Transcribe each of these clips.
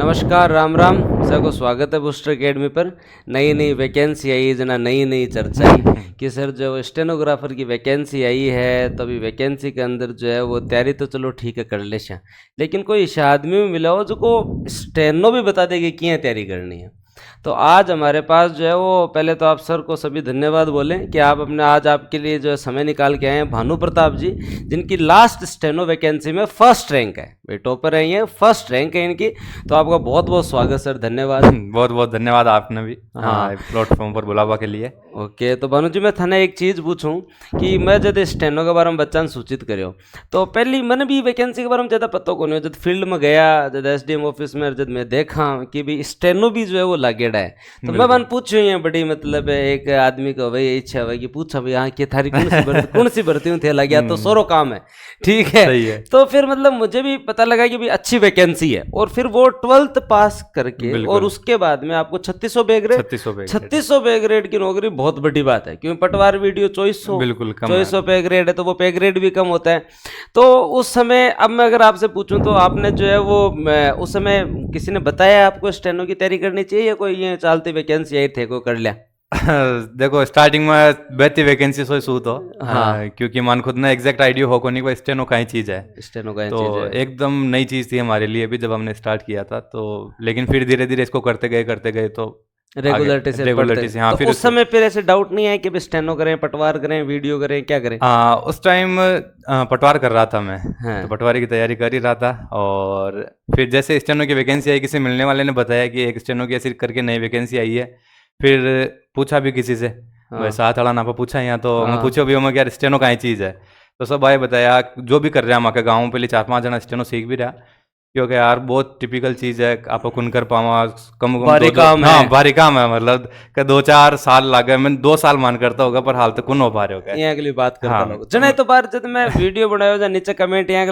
नमस्कार, राम राम। सबको स्वागत है बूस्टर एकेडमी पर। नई नई वैकेंसी आई है जना, नई नई चर्चा है कि सर जो स्टेनोग्राफर की वैकेंसी आई है, तो अभी वैकेंसी के अंदर जो है वो तैयारी तो चलो ठीक है कर ले शा, लेकिन कोई ऐसा आदमी भी मिला हो जो को स्टेनो भी बता दे कि क्या तैयारी करनी है। तो आज हमारे पास जो है वो, पहले तो आप सर को सभी धन्यवाद बोलें कि आप अपने आज आपके लिए जो है समय निकाल के आए हैं। भानु प्रताप जी, जिनकी लास्ट स्टेनो वैकेंसी में फर्स्ट रैंक है, वे टॉपर है, ये फर्स्ट रैंक है इनकी। तो आपका बहुत बहुत स्वागत सर, धन्यवाद। बहुत बहुत धन्यवाद आपने भी हाँ प्लेटफॉर्म पर बुलावा के लिए। ओके, तो भानु जी मैं थाने एक चीज़ पूछूं कि मैं जब स्टेनो के बारे में बच्चा सूचित करो, तो पहली मैंने भी वैकेंसी के बारे में ज़्यादा पता को नहीं, जब फील्ड में गया, जब एसडीएम ऑफिस में जब मैं देखा कि भी स्टेनो भी जो है वो लागेड़ा है, तो मैं मन पूछूं ये बड़ी मतलब एक आदमी को भाई इच्छा है कि पूछा भाई हाँ कि थारी कौन सी भर्ती हूँ थे लग गया, तो सोरो काम है, ठीक है। तो फिर मतलब मुझे भी पता लगा कि भी अच्छी वैकेंसी है, और फिर वो 12th पास करके और उसके बाद में आपको 3600 पे ग्रेड 3600 पे ग्रेड की नौकरी बहुत बड़ी बात है, क्योंकि पटवार वीडियो 2400 पे ग्रेड है, तो वो पे ग्रेड भी कम होता है। तो उस समय अब मैं अगर आपसे पूछूं तो आपने जो है वो उस समय किसी ने बताया आपको स्टेनो की तैयारी करनी चाहिए, या कोई ये चालती वैकेंसी आई थे कोई कर लिया? देखो स्टार्टिंग में बेहती वैकेंसी सोई सू तो हाँ, क्योंकि मान खुद ने एग्जैक्ट आइडिया हो को नहीं कोई स्टेनो का ही चीज है, स्टेनो का तो चीज है। एकदम नई चीज थी हमारे लिए भी जब हमने स्टार्ट किया था, तो लेकिन फिर धीरे धीरे इसको करते गए तो रेगुलरिटी से हाँ। तो फिर उस समय फिर ऐसे डाउट नहीं है कि स्टेनो करें, पटवार करें, वीडियो करें, क्या करें? उस टाइम पटवार कर रहा था मैं, तो पटवारी की तैयारी कर ही रहा था, और फिर जैसे स्टेनो की वैकेंसी आई, किसी मिलने वाले ने बताया कि एक स्टेनो की ऐसी करके नई वैकेंसी आई है। फिर पूछा भी किसी से, वैसा हाथ अड़ा नापा पूछा यहाँ, तो मैं पूछो भी मैं क्या स्टेनो का ही चीज़ है, तो सब आए बताया जो भी कर रहे हैं हम आके गाँव पहले 4-5 जना स्टेनो सीख भी रहा, क्योंकि यार बहुत टिपिकल चीज है, आप कुन कर पावा कम भारी काम है। हाँ भारी काम है, मतलब कि 2-4 साल लागे, मैं 2 साल मान करता होगा, पर हाल तक कुन हो पा रहे होगा। ये अगली बात करता लोग जने तो बार जब मैं वीडियो बनाया जा नीचे कमेंट यहाँ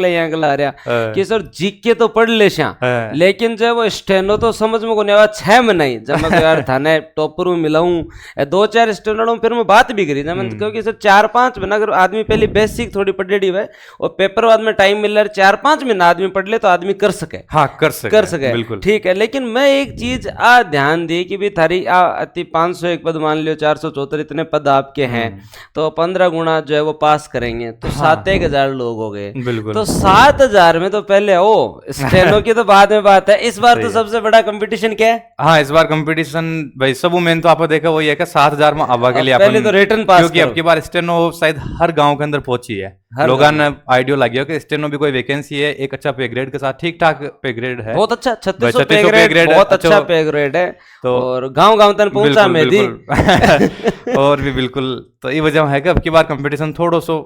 आ रहा कि सर जीके तो पढ़ ले शा, लेकिन जब वो स्टेनो तो समझ में को नहीं आया 6 में नहीं। जब मैं यार थाने टॉपर में मिलाऊं 2-4 स्टेनो फिर मैं बात भी करी, क्योंकि सर 4-5 में अगर आदमी पहले बेसिक थोड़ी पढ़ी है और पेपर बाद में टाइम मिल रहा है, 4-5 महीना आदमी पढ़ ले तो आदमी कर सके, हाँ कर सके बिल्कुल ठीक है। लेकिन मैं एक चीज ध्यान दी कि भी थारी अति 501 पद मान लियो, 474 इतने पद आपके हैं, तो 15 गुना जो है वो पास करेंगे तो 7-1000 लोग हो गए। तो 7000 में तो पहले स्टेनो की तो बाद में बात है। इस बार तो सबसे बड़ा कंपटीशन क्या है? हाँ इस बार कंपटीशन भाई सब मेन तो आपको देखा वही है कि 7000 में आवा के लिए पहले तो रिटर्न पास, क्योंकि अब की बार स्टेनो शायद हर गांव के अंदर पहुंची है, लोगों ने आइडिया लग गया कि स्टेनो भी कोई वैकेंसी है, एक अच्छा पे ग्रेड के साथ, ठीक ठाक पे ग्रेड है, बहुत अच्छा 3600 पे ग्रेड बहुत अच्छा पे ग्रेड है, तो और गांव गांव तक पहुंचा में दी और भी बिल्कुल। तो ये वजह है कि अब की बार कंपटीशन थोड़ा सो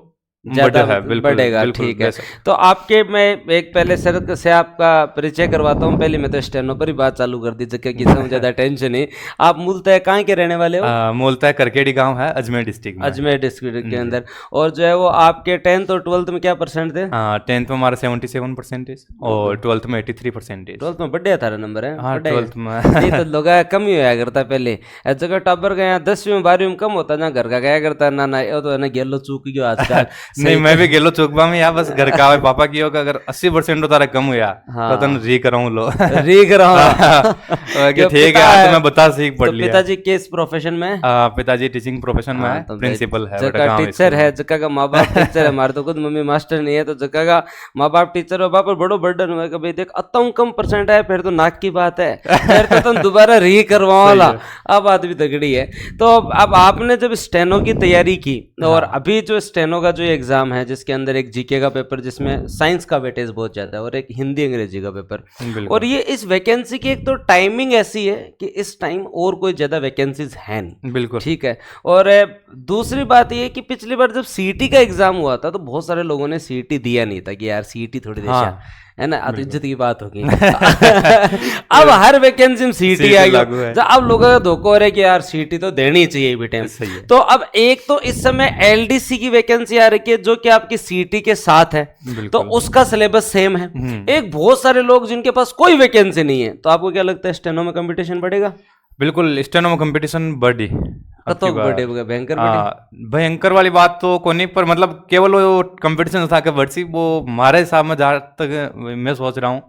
ज्यादा बढ़ेगा, ठीक है। तो आपके मैं एक पहले सर से आपका परिचय करवाता हूँ, पहले मैं तो स्टेनो पर ही बात चालू कर दी जगह की ज्यादा टेंशन नहीं। आप मूलतः कहाँ के रहने वाले हो? मूलतः करकेड़ी गांव है, अजमेर डिस्ट्रिक्ट में, अजमेर डिस्ट्रिक्ट के अंदर। और जो है वो आपके 10th और 12th में क्या परसेंट थे? 10th में हमारा 77% और 12th में 83%। 12th में बढ़िया था नंबर है? हाँ 12th में नहीं तो लोग कम ही होया करता पहले, जगह टॉपर गया 10वीं 12वीं में कम होता ना, घर का क्या करता ना ना ये तो ना गेलो चूक गयो आजकल नहीं मैं भी गेलो चौकबा में या बस घर का पापा की होगा, अगर 80% हो तारा कम हुआ तो तुम री कराऊं लो री कराऊं ठीक है, तो मैं बता सीख पढ़ लिया। पिताजी किस प्रोफेशन में? पिताजी टीचिंग प्रोफेशन में है, प्रिंसिपल है, जगह टीचर है, जगह का माँ बाप टीचर है, हमारे तो खुद मम्मी मास्टर नहीं है, तो जगह का माँ बाप टीचर हो, बाप बड़ो बर्डन हुआ कि भाई देख अतम कम परसेंट है, फिर तो नाक की बात है, फिर तो तुम दोबारा री करवाओ। अब बात भी तगड़ी है। तो अब आपने जब स्टेनो की तैयारी की और अभी जो स्टेनो का जो एग्जाम है, जिसके अंदर एक जीके का पेपर जिसमें साइंस का वेटेज बहुत ज्यादा है, और एक हिंदी अंग्रेजी का पेपर, और ये इस वैकेंसी की एक तो टाइमिंग ऐसी है कि इस टाइम और कोई ज्यादा वैकेंसीज है नहीं, बिल्कुल ठीक है। और दूसरी बात ये कि पिछली बार जब सीईटी का एग्जाम हुआ था तो बहुत सारे लोगों ने सीईटी दिया नहीं था कि यार सीईटी थोड़ी देर है ना, अब इज्जत की बात होगी अब हर वैकेंसी में सीटी आ गई, अब लोगों का धोखा हो रहा है कि यार सीटी तो देनी चाहिए बेटे। तो अब एक तो इस समय एलडीसी की वैकेंसी आ रही है जो कि आपकी सीटी के साथ है, तो उसका सिलेबस सेम है। एक बहुत सारे लोग जिनके पास कोई वैकेंसी नहीं है, तो आपको क्या लगता है स्टेनो में कंपटीशन बढ़ेगा? बिल्कुल स्टेनो में कंपटीशन बढ़ी, भयंकर वाली बात तो कोनी, पर मतलब केवल वो कंपटीशन था कि बढ़सी, वो हमारे हिसाब में जहाँ तक मैं सोच रहा हूँ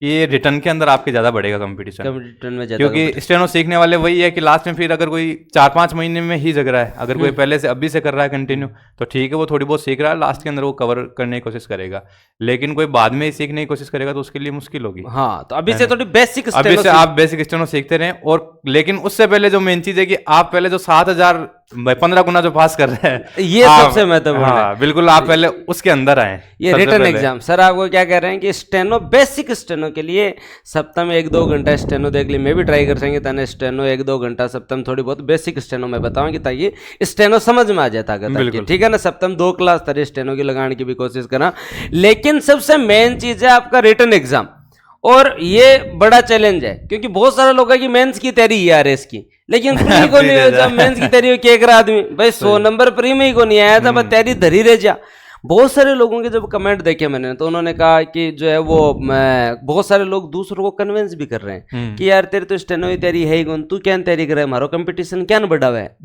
ये रिटर्न के अंदर आपके ज्यादा बढ़ेगा कंपटीशन, रिटर्न में ज्यादा, क्योंकि स्टेनो सीखने वाले वही है कि लास्ट में फिर अगर कोई 4-5 महीने में ही जग रहा है, अगर कोई पहले से अभी से कर रहा है कंटिन्यू तो ठीक है, वो थोड़ी बहुत सीख रहा है, लास्ट के अंदर वो कवर करने की कोशिश करेगा। लेकिन कोई बाद में ही सीखने की कोशिश करेगा तो उसके लिए मुश्किल होगी। हाँ, तो अभी से थोड़ी बेसिक अभी से आप बेसिक स्टेनो सीखते रहें। और लेकिन उससे पहले जो मेन चीज है कि आप पहले जो 7,000 15 गुना जो पास कर रहे हैं, ये सबसे महत्वपूर्ण है। हाँ, बिल्कुल, आप पहले उसके अंदर आए। ये रिटर्न एग्जाम सर आपको क्या कह रहे हैं कि स्टेनो, बेसिक स्टेनो के लिए सप्ताह में 1-2 घंटा स्टेनो देख ली, मैं भी ट्राई कर सकेंगे ताने स्टेनो 1-2 घंटा सप्ताह में थोड़ी बहुत बेसिक स्टेनो मैं बताऊंगी ताकि स्टेनो समझ में आ जाता है, ठीक है ना। सप्ताह में 2 क्लास तरह स्टेनो की लगाने की भी कोशिश करा, लेकिन सबसे मेन चीज है आपका रिटर्न एग्जाम। और ये बड़ा चैलेंज है क्योंकि बहुत सारे लोग है कि मेंस की तैयारी है आरएस की, लेकिन प्री को नहीं, जब मेंस की तैयारी क्या कर आदमी भाई 100 नंबर प्री में ही को नहीं आया था, बस तैयारी धरी रह जा। बहुत सारे लोगों के जब कमेंट देखे मैंने तो उन्होंने कहा कि जो है वो बहुत सारे लोग दूसरों को कन्विंस भी कर रहे हैं कि यार तेरी तो स्टेनो की तैयारी है ही कौन, तू क्या तैयारी कर रहा है, हमारा कंपटीशन क्या न बढ़ावा है।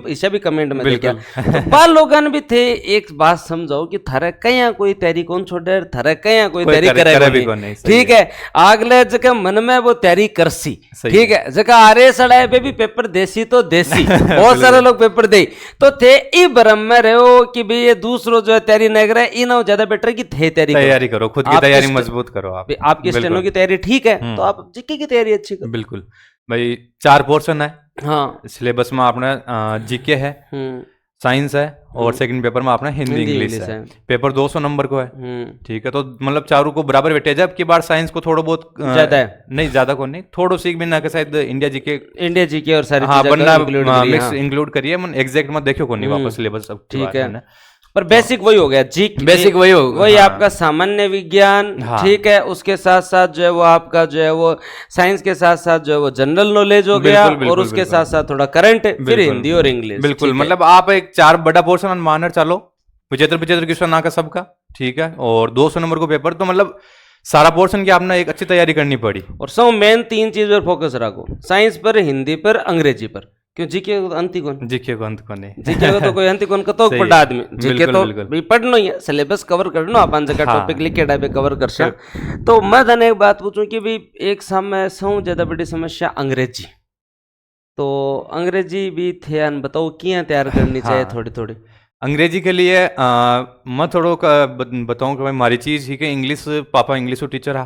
इसे भी कमेंट में देखा तो बाल लोगन भी थे, एक बात समझाओ कि थारा कया कोई तैयारी कौन छोड़े, थारा कया कोई तैयारी करे, ठीक है। अगले जगह मन में वो तैयारी करसी, ठीक है, जगह आरे सड़ाए पे भी पेपर देसी तो देसी बहुत सारे लोग पेपर दे तो थे ई भ्रम में रहो कि भाई ये दूसरों जो है तैयारी नहीं कर रहा है, इनो ज्यादा बेटर की तैयारी करो, खुद की तैयारी मजबूत करो। आपकी स्टेनो की तैयारी ठीक है तो आप जीके की तैयारी अच्छी करो। बिल्कुल भाई, 4 पोर्शन है। हाँ, सिलेबस में आपने जीके है, साइंस है और सेकंड पेपर में आपने हिंदी इंग्लिश है। पेपर 200 नंबर को है, ठीक है। तो मतलब चारों को बराबर वेटेज है। अब की बार साइंस को थोड़ा बहुत ज्यादा है, नहीं ज्यादा को नहीं, थोड़ो सीख भी ना के शायद इंडिया जीके और सारी मिक्स इंक्लूड करिए, मन एग्जैक्ट मत देखियो को नहीं वापस सिलेबस अब, ठीक है। पर बेसिक वही हो गया जी, बेसिक वही होगा, वही आपका सामान्य विज्ञान, ठीक है। उसके साथ साथ जो है वो आपका जो है वो साइंस के साथ साथ जो है वो जनरल नॉलेज हो गया, और उसके साथ साथ थोड़ा करंट, फिर हिंदी और इंग्लिश। बिल्कुल, मतलब आप एक 4 बड़ा पोर्शन मानर चलो, 75 क्वेश्चन आका सबका, ठीक है, और 200 नंबर को पेपर, तो मतलब सारा पोर्शन की आपने एक अच्छी तैयारी करनी पड़ी। और सब मेन 3 चीज पर फोकस रखो, साइंस पर, हिंदी पर, अंग्रेजी पर। क्यों जीके को अंति कौन, जीके को अंत कौन है, जीके को तो कोई अंति कौन का तो पढ़ा आदमी, जीके तो भी पढ़ना ही है, सिलेबस कवर करना, अपन जगह टॉपिक लिख के डाबे कवर कर सकते। तो मैं धने एक बात पूछूं कि भी एक समय सौ ज्यादा बड़ी समस्या अंग्रेजी, तो अंग्रेजी भी थे बताओ क्या तैयार करनी चाहिए थोड़ी थोड़ी अंग्रेजी के लिए। मैं थोड़ो बताऊं कि भाई मारी चीज ही कि इंग्लिश, पापा इंग्लिश को टीचर है,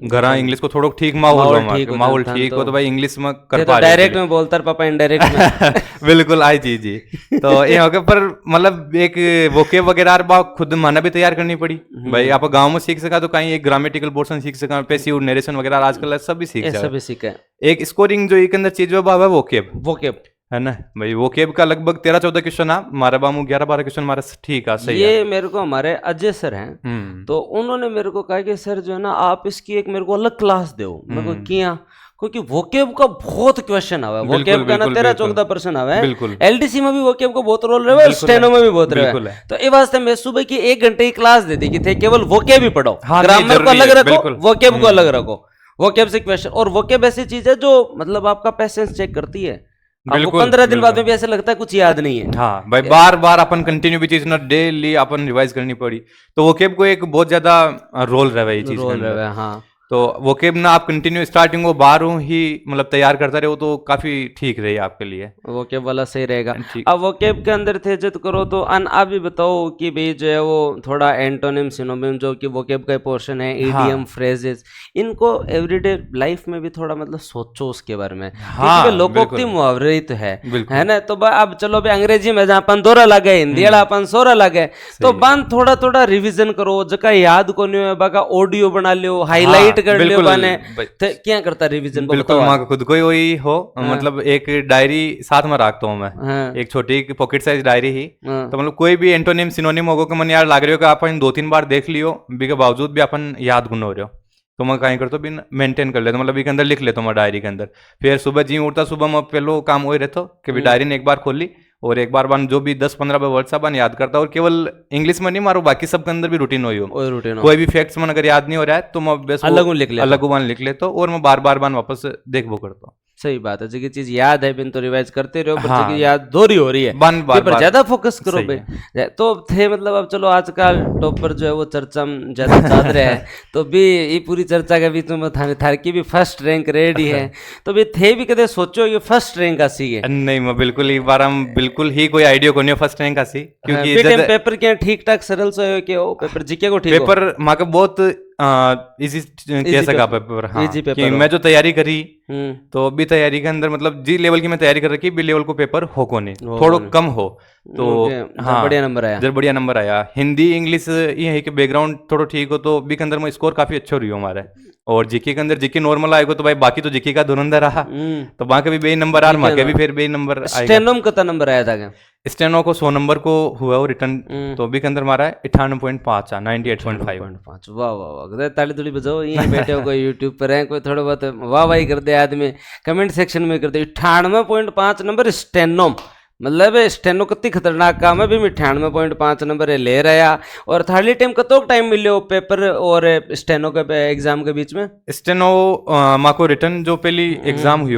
घर इंग्लिश को थोड़ो ठीक माहौल ठीक हो तो भाई इंग्लिश में कर पा रहे, डायरेक्ट में बोलता पापा इनडायरेक्ट में बिल्कुल आई जी तो ये हो गया। पर मतलब एक वोकेब वगैरह खुद माना भी तैयार करनी पड़ी भाई। आप गाँव में सीख सका तो कहीं एक ग्रामेटिकल पोर्शन सीख सका, पैसिव नरेशन वगैरह आजकल सब भी सीख, एक स्कोरिंग जो एक अंदर चीज है वोकेब है ना भाई। वोकेब का लगभग 13-14 क्वेश्चन है, मारा बामू 11-12 क्वेश्चन मारा, ठीक है, सही ये है। मेरे को हमारे अजय सर हैं तो उन्होंने मेरे को कहा कि सर जो है ना आप इसकी एक मेरे को अलग क्लास दो। मेरे को किया क्योंकि वोकेब का बहुत क्वेश्चन आवा है, वोकेब का ना 13-14% आवा है, एलडीसी में भी वोकेब को बहुत रोल रहा है, स्टेनो में भी बहुत रहा है। तो ये वास्ते मैं सुबह की 1 घंटे की क्लास दे दी कि थे केवल वोकेब ही पढ़ो, ग्रामर को अलग रखो, वोकेब को अलग रखो, वोकेब से क्वेश्चन। और वोकेब ऐसी चीज है जो मतलब आपका पैसेंस चेक करती है, आपको 15 दिन बाद में भी ऐसा लगता है कुछ याद नहीं है। हाँ भाई, बार बार अपन कंटिन्यू भी चीज ना डेली अपन रिवाइज करनी पड़ी, तो वोकेब को एक बहुत ज्यादा रोल रहा है ये चीज में। हाँ, तो वोकेब ना आप कंटिन्यू स्टार्टिंग वो बारह ही मतलब तैयार करता रहे, वो तो काफी ठीक रही आपके लिए, वोकेब वाला सही रहेगा। अब वोकेब के अंदर थे जब करो तो आप भी बताओ कि भाई जो है वो थोड़ा एंटोनिम सिनोनिम जो कि वोकेब का पोर्शन है, ईडीएम फ्रेजेस, इनको एवरीडे लाइफ में भी थोड़ा मतलब सोचो उसके बारे में। हाँ, लोकोक्ति मुहावरे ही तो है ना। तो अब चलो भाई अंग्रेजी में जहाँ अपन 2 लगे, हिंदी वाला अपन 16 लगे, तो बन थोड़ा थोड़ा रिविजन करो, जगह याद को नहीं है बाका ऑडियो बना लियो, हाईलाइट कर लियो बने, तो क्या करता रिवीजन? बिल्कुल मां खुद को ही हो, मतलब एक डायरी साथ में रखता हूँ मैं, एक छोटी पॉकेट साइज डायरी ही। तो मतलब कोई भी एंटोनिम सिनोनिम होगा कि मन यार लाग रही हो कि अपन 2-3 बार देख लियो, बी के बावजूद भी अपन याद गुन हो रहे हो, तो मैं कहीं करता हूँ मेंटेन कर लेता, मतलब के अंदर लिख लेता हूँ मैं डायरी के अंदर। फिर सुबह जी उठता, सुबह मैं पहलो काम हो रहता कि डायरी ने एक बार खोल ली और एक बार बन जो भी 10-15 वर्ड सब याद करता, और केवल इंग्लिश में नहीं मारो, बाकी सब के अंदर भी रूटीन हो, कोई भी फैक्ट्स में अगर याद नहीं हो रहा है तो मैं अलग लिख लेता हूँ और मैं बार बार वापस देखो करता हूँ। सही बात है, जी चीज याद है बिन तो रिवाइज करते रहो, पर जी याद दोहरी हो रही है, पर ज्यादा फोकस करो भाई। तो थे मतलब अब चलो आजकल टॉपर जो है वो चर्चा में ज्यादा चल रहा है, तो भी ये पूरी चर्चा के बीच में थार की भी फर्स्ट रैंक रेडी है, तो भी थे भी कदे सोचो ये फर्स्ट रैंक आसी है? नहीं मैं बिल्कुल एक बार हम बिल्कुल ही कोई आइडिया को नहीं फर्स्ट रैंक आसी, क्योंकि पेपर के ठीक ठाक सरल से हो कि पेपर जीके को ठीक पेपर मां का बहुत इजी कह सका पेपर। हाँ, कि मैं जो तैयारी करी तो बी तैयारी के अंदर मतलब जी लेवल की मैं तैयारी कर रखी, बी लेवल को पेपर हो को नहीं थोड़ा कम हो तो हाँ बढ़िया नंबर आया, जब बढ़िया नंबर आया। हिंदी इंग्लिश ये है कि बैकग्राउंड थोड़ा ठीक हो तो बी के अंदर में स्कोर काफी अच्छा रही हो हमारे, और जीके के अंदर जीके नॉर्मल आएगा तो भाई बाकी तो जीके का धुरंधर रहा, तो वहां के भी बे नंबर आ रहा, वहां के भी फिर बे नंबर आएगा। स्टेनो में कितना नंबर आया था? स्टेनो को 100 नंबर को हुआ वो रिटर्न, तो बी के अंदर हमारा 98.5 98.5। वाह वाह वाह, ताली तुली बजाओ, ये बैठे हो कोई यूट्यूब पर है, कोई थोड़ा बहुत वाह वाही कर दे आदमी, कमेंट सेक्शन में कर दे। 98.5 नंबर स्टेनो, मतलब स्टेनो कितनी खतरनाक काम है भी, 98.5 नंबर ले रहा। और थाली टाइम कतो टाइम मिले हो पेपर और स्टेनो के एग्जाम के बीच में? स्टेनो माँ को रिटर्न जो पहली एग्जाम हुई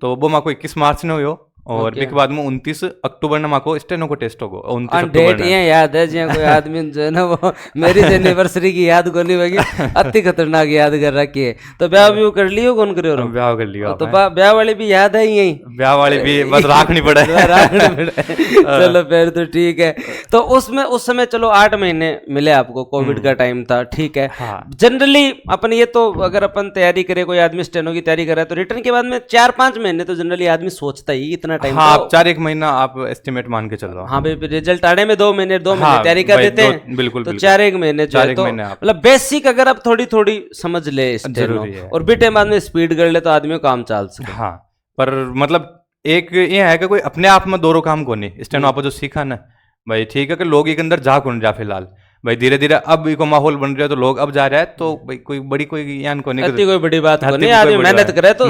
तो वो माँ को 21 मार्च ने हुई, और के बाद में 29 अक्टूबर ने माँ को स्टेनो को टेस्ट होगा। 29 डेट ये याद है जी, कोई आदमी जो है ना वो मेरी एनिवर्सरी की याद को नहीं होगी, अति खतरनाक याद कर रखी है। तो ब्याह भी कर लियो, कौन करियो? ब्याह कर लियो, तो ब्याह वाली भी याद है यही, ब्याह वाली भी बस राखनी पड़े चलो फिर तो ठीक है। तो उसमें उस समय चलो 8 महीने मिले आपको, कोविड का टाइम था, ठीक है। जनरली अपन ये तो अगर अपन तैयारी करे, कोई आदमी स्टेनो की तैयारी करे तो रिटर्न के बाद में 4-5 महीने तो जनरली आदमी सोचता ही इतना टाइम। हाँ, आप 4-1 महीना आप एस्टिमेट मान के चलो। हाँ भाई, रिजल्ट आने में 2 महीने तैयारी कर देते हैं, बिल्कुल तो 4-1 महीने जो है तो मतलब बेसिक अगर आप थोड़ी थोड़ी समझ ले और बीटे बाद में स्पीड कर ले तो आदमी काम चल सके। हाँ, पर मतलब एक ये है कि कोई अपने आप में दोनों काम को नहीं, स्टेनो आप जो सीखा ना भाई, ठीक है कि लोग एक अंदर जा कौन जा फिलहाल भाई, धीरे धीरे अब को माहौल बन रहा है तो लोग अब जा रहे हैं, तो भाई कोई बड़ी कोई यान को नहीं, कोई बड़ी बात नहीं, आदमी मेहनत करे तो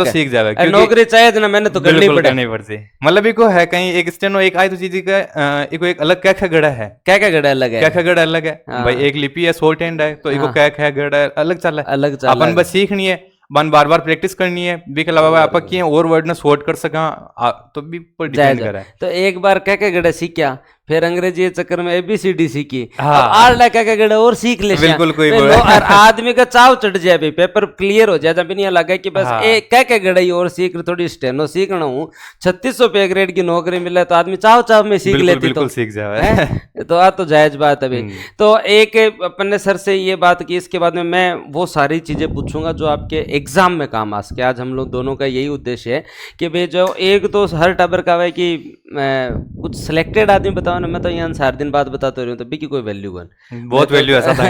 सीख जाए, नौकरी चाहिए ना मेहनत तो करनी पड़ती। मतलब इको है कहीं एक स्टेनो एक आई तो चीज का एक अलग क्या गड़ा है, क्या गड़ा अलग है, क्या गड़ा अलग है भाई। एक लिपि है, शॉर्ट हैंड है, तो इको क्या गड़ा अलग चल है, अलग अपन बस सीखनी है, बार बार प्रैक्टिस करनी है, भी के अलावा आप की और वर्ड ना शॉर्ट कर सका तो भी पर डिपेंड करा है। तो एक बार क्या गड़ा सीखा, फिर अंग्रेजी चक्कर में ABCD सीखी, आर ला क्या गड़ा और सीख ले, बिल्कुल कोई आदमी का चाव चढ़ जाए भाई, पेपर क्लियर हो जाए, जब नहीं लगा कि बस क्या गड़ाई और सीख थोड़ी स्टेनो सीखना हूँ, 3600 पे ग्रेड की नौकरी मिले तो आदमी चाव में सीख लेती, तो सीख जाए तो तो जायज बात है भाई। तो एक अपन ने सर से ये बात की, इसके बाद में मैं वो सारी चीजें पूछूंगा जो आपके एग्जाम में काम आ सके। आज हम लोग दोनों का यही उद्देश्य है कि भाई जो एक तो हर टबर का है कि कुछ सिलेक्टेड आदमी बताओ ना, मैं तो यहाँ 4 दिन बाद बताते रही हूँ, तभी की कोई वैल्यू बन बहुत वैल्यू ऐसा था।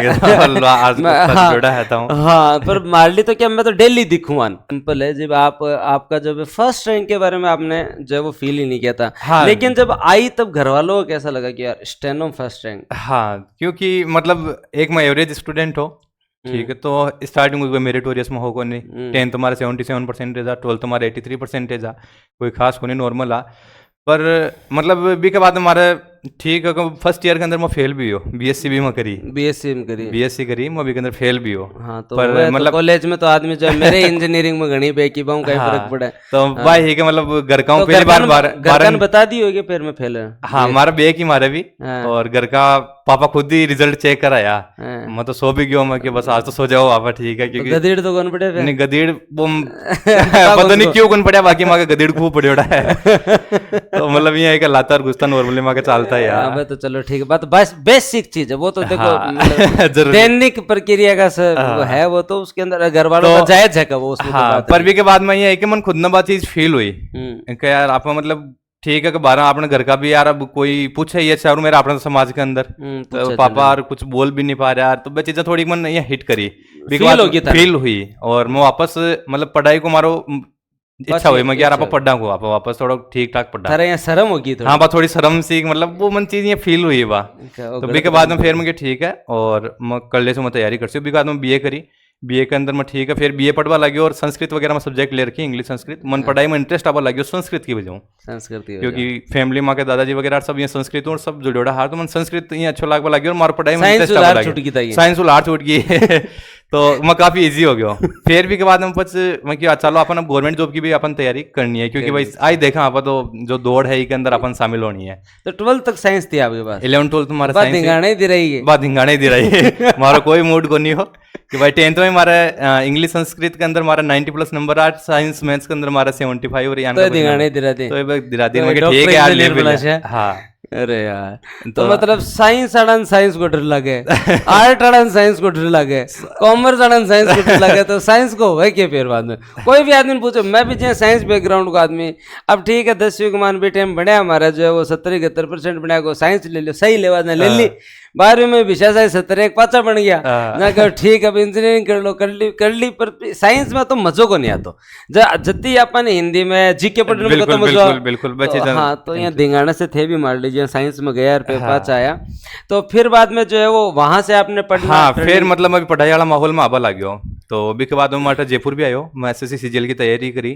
हाँ, पर मारली तो क्या मैं तो डेली दिखूँ, सिंपल है। जब आपका जब फर्स्ट रैंक के बारे में आपने जो वो फील ही नहीं किया था, हाँ, लेकिन जब आई तब घर वालों को कैसा लगा कि यार स्टेनो फर्स्ट रैंक? हाँ, क्योंकि मतलब एक मैं एवरेज स्टूडेंट हो, ठीक है, तो स्टार्टिंग में मेरिटोरियस में हो को नहीं, 10th तुम्हारा 77% था, 12th तुम्हारा 83% था, कोई खास को नहीं, नॉर्मल आ। पर मतलब बी के बाद हमारा ठीक है, फर्स्ट ईयर के अंदर मैं फेल भी हो, बीएससी भी मैं करी, बीएससी करी मैं भी के अंदर फेल भी हो। हाँ, तो पर मतलब कॉलेज में तो आदमी जो है मेरे इंजीनियरिंग में घनी बेकी बाहू का फर्क पड़ा है, तो भाई है कि मतलब घर का पहली बार बता दी होगी फिर मैं फेल। हाँ, हमारा बेक ही मारा भी, और घर का पापा खुद ही रिजल्ट चेक कराया, मैं तो सो भी गया मैं कि बस आज तो सो जाओ पापा, ठीक है, क्योंकि गदीड़ तो कौन पड़े, नहीं गदीड़ वो पता नहीं क्यों कौन पड़ा, बाकी माँ का गदीड़ खूब पड़े है तो मतलब ये है कि लाता और गुस्ता नॉर्मली माँ का चलता है यार। तो चलो ठीक है, बात बस बेसिक चीज है वो तो देखो दैनिक प्रक्रिया का है वो, तो उसके अंदर घर वालों का जायज है वो उसमें। पर भी के बाद में ये है कि मन खुद ना बात चीज फील हुई कि यार आप मतलब ठीक है कि 12 अपने घर का भी यार अब कोई पूछे ये चारू मेरा अपने समाज के अंदर तो पापा और कुछ बोल भी नहीं पा रहे यार, तो वह चीजें थोड़ी मन ये हिट करी, फील हुई, और मैं वापस मतलब पढ़ाई को मारो इच्छा हुई मैं यार आप पढ़ा को आप वापस थोड़ा ठीक ठाक पढ़ा, यहाँ शर्म होगी हाँ बा थोड़ी शर्म सी, मतलब वो मन चीज ये फील हुई बा। तो बी के बाद में फिर मुझे ठीक है, और मैं कर ले मैं तैयारी कर सी, बी के बाद में BA करी, बीए के अंदर में ठीक है, फिर बीए पढ़वा लगे और संस्कृत वगैरह में सब्जेक्ट ले रखी, इंग्लिश संस्कृत मन पढ़ाई में इंटरेस्ट आवा लगे संस्कृत की वजह संस्कृति, क्योंकि फैमिली माँ के दादाजी वगैरह सब ये संस्कृत और सब जुड़ोड़ा हार तो मन संस्कृत ये अच्छा लागवा लगे और मार पढ़ाई में इंटरेस्ट आवा लगे, साइंस उलार छूट गई तो मैं काफी इजी हो गया। फिर भी के बाद में बस मैं क्या चलो अपन अब गवर्नमेंट जॉब की भी अपन तैयारी करनी है, क्योंकि भाई आज देखा आप तो जो दौड़ है के अंदर अपन शामिल होनी है। तो 12th तक साइंस थी आपके पास? 11 12 तुम्हारा साइंस धिंगाने दे रही है, बात धिंगाने दे रही है हमारा कोई मूड को नहीं हो कि भाई 10th में हमारा इंग्लिश संस्कृत के अंदर हमारा 90+ नंबर आ, साइंस मैथ्स के अंदर हमारा 75 और यहाँ धिंगाने दे रहे थे, तो दिला दी मैं ठीक है यार ले। हाँ अरे यार तो मतलब साइंस अड़न साइंस को डर लगे, आर्ट अड़न साइंस को डर लगे, कॉमर्स अड़न साइंस को डर लगे, तो साइंस को है क्या? फिर बाद में कोई भी आदमी पूछो, मैं भी जो साइंस बैकग्राउंड का आदमी, अब ठीक है 10वीं के मान बेटे हम बढ़िया, हमारा जो है वो 70-71% बढ़िया को साइंस ले लो, सही लेवा ले ली, 12वीं में विषय साइंस 70-1 बन गया ना, कहो ठीक है अब इंजीनियरिंग कर ली पर साइंस में तो मजो को नहीं आता जति अपन हिंदी में जीके पढ़ने में तो मजा बिल्कुल। हाँ तो यहाँ धिंगाने से थे भी मान लीजिए, साइंस में गया और पेपर आया, तो फिर बाद में जो है वो वहां से आपने पढ़ना। हाँ फिर मतलब अभी पढ़ाई वाला माहौल में आबा लग गया, तो अभी के बाद मैं जयपुर भी आयो, मैं SSC CGL की तैयारी करी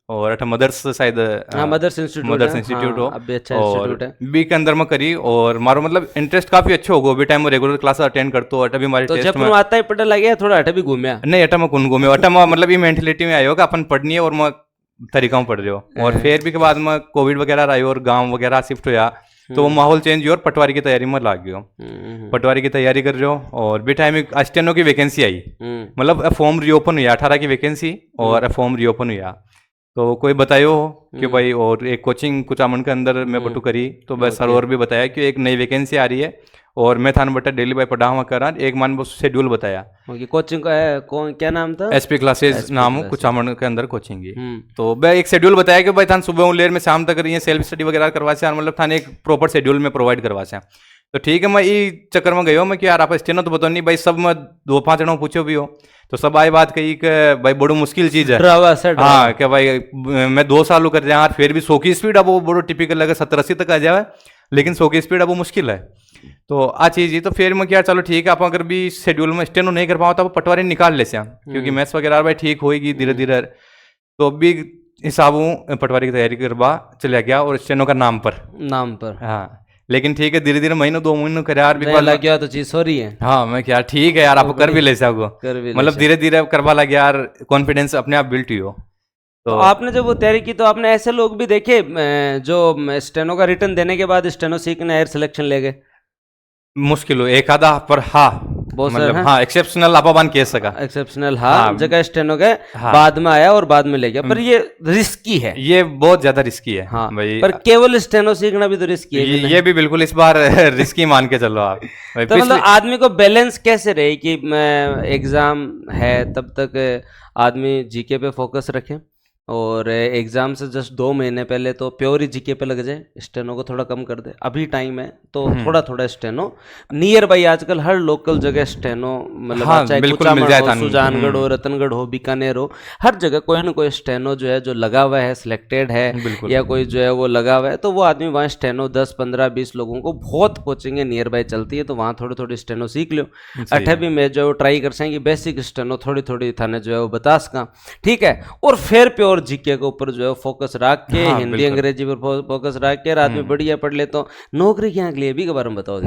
और अठा मदर्स शायद मदर्स इंस्टीट्यूट हो, अभी अच्छा इंस्टीट्यूट है, बी के अंदर में करी और मारो मतलब इंटरेस्ट काफी अच्छा हो गया, अभी टाइम में रेगुलर क्लास अटेंड करतो, अटा भी हमारे टेस्ट में आता ही पढ़ने लगे, थोड़ा अटा भी घूमया नहीं, अटा में कौन घूमे, अटा में मतलब ये मेंटलिटी में आयो कि अपन पढ़नी है और मैं तरीका में पढ़ रहे हो। और फिर भी के बाद में कोविड वगैरह आयो और गाँव वगैरह शिफ्ट होया, तो वो माहौल चेंज हुआ और पटवारी की तैयारी में लाग गयो, पटवारी की तैयारी कर रहे हो और भी टाइम स्टेनो की वैकेंसी आई, मतलब फॉर्म रीओपन हुआ 18 की वैकेंसी और फॉर्म रीओपन हुआ, तो कोई बतायो कि भाई और एक कोचिंग कुछ अमन के अंदर मैं बटू करी, तो बस सर और भी बताया कि एक नई वैकेंसी आ रही है और मैं थान बटा डेली बाय पढ़ा हुआ करा, एक मान शेड्यूल बताया कोचिंग का है, कौन क्या नाम था? SP क्लासेस नाम कुछ अमन के अंदर कोचिंग की, तो मैं एक शेड्यूल बताया कि भाई थान सुबह लेर में शाम तक ये सेल्फ स्टडी वगैरह करवा से, मतलब थाने एक प्रॉपर शेड्यूल में प्रोवाइड करवा से, तो ठीक है मैं ये चक्कर में गयो मैं कि यार आप स्टेनो तो बताओ नहीं भाई, सब मैं 2-5 जनों पूछो भी हो, तो सब आई बात कही कि भाई बड़ो मुश्किल चीज है, हाँ कि भाई मैं 2 साल कर यार फिर भी 100 की स्पीड अब वो बड़ो टिपिकल लगे 70-80 तक आ जाए, लेकिन 100 की स्पीड अब वो मुश्किल है, तो आ चीज ही, तो फिर मैं क्या चलो ठीक है आप अगर भी शेड्यूल में स्टेनो नहीं कर पाओ तो पटवारी निकाल ले से, क्योंकि मैथ्स वगैरह भाई ठीक होगी धीरे धीरे, तो अभी हिसाबों पटवारी की तैयारी करवा चला गया और स्टेनो का नाम पर हाँ, लेकिन ठीक है धीरे धीरे महीनों 2 महीनों कर यार लग गया तो चीज हो रही है, हाँ मैं क्या ठीक है यार आप कर भी ले सको, मतलब धीरे धीरे करवा लग यार, कॉन्फिडेंस अपने आप बिल्ट हो। तो आपने जब वो तैयारी की तो आपने ऐसे लोग भी देखे जो स्टेनो का रिटर्न देने के बाद स्टेनो सीखने एयर सिलेक्शन ले गए? मुश्किल हो एक आधा पर, हाँ मतलब हाँ एक्सेप्शनल आप कह सका, एक्सेप्शनल हाँ जगह स्टेनो के बाद में आया और बाद में ले गया, पर ये रिस्की है, ये बहुत ज्यादा रिस्की है हाँ भाई, पर केवल स्टेनो सीखना भी तो रिस्की है, ये भी बिल्कुल इस बार रिस्की मान के चलो आप। तो मतलब आदमी को बैलेंस कैसे रहे कि एग्जाम है तब तक आदमी जीके पे फोकस रखे और एग्जाम से जस्ट 2 महीने पहले तो प्योर ही जीके पे लग जाए, स्टेनो को थोड़ा कम कर दे, अभी टाइम है तो थोड़ा थोड़ा स्टेनो नियर बाई, आजकल हर लोकल जगह स्टेनो मतलब हाँ, चाहे सुजानगढ़ हो, रतनगढ़ हो, बीकानेर हो, हर जगह कोई ना कोई स्टेनो जो है जो लगा हुआ है, सिलेक्टेड है या कोई जो है वो लगा हुआ है, तो वो आदमी वहाँ स्टेनो 10-15-20 लोगों को बहुत कोचिंग नियर बाई चलती है, तो वहाँ थोड़ी थोड़ी स्टेनो सीख लो, 8वीं में जो ट्राई कर सकेंगे बेसिक स्टेनो थोड़ी थोड़ी थाने जो है वो बता सका, ठीक है, और फिर प्योर जीके के ऊपर जो है फोकस रख के हिंदी अंग्रेजी पर फोकस रख के आदमी बढ़िया पढ़ ले, तो नौकरी क्या के लिए भी के बारे में बताओ।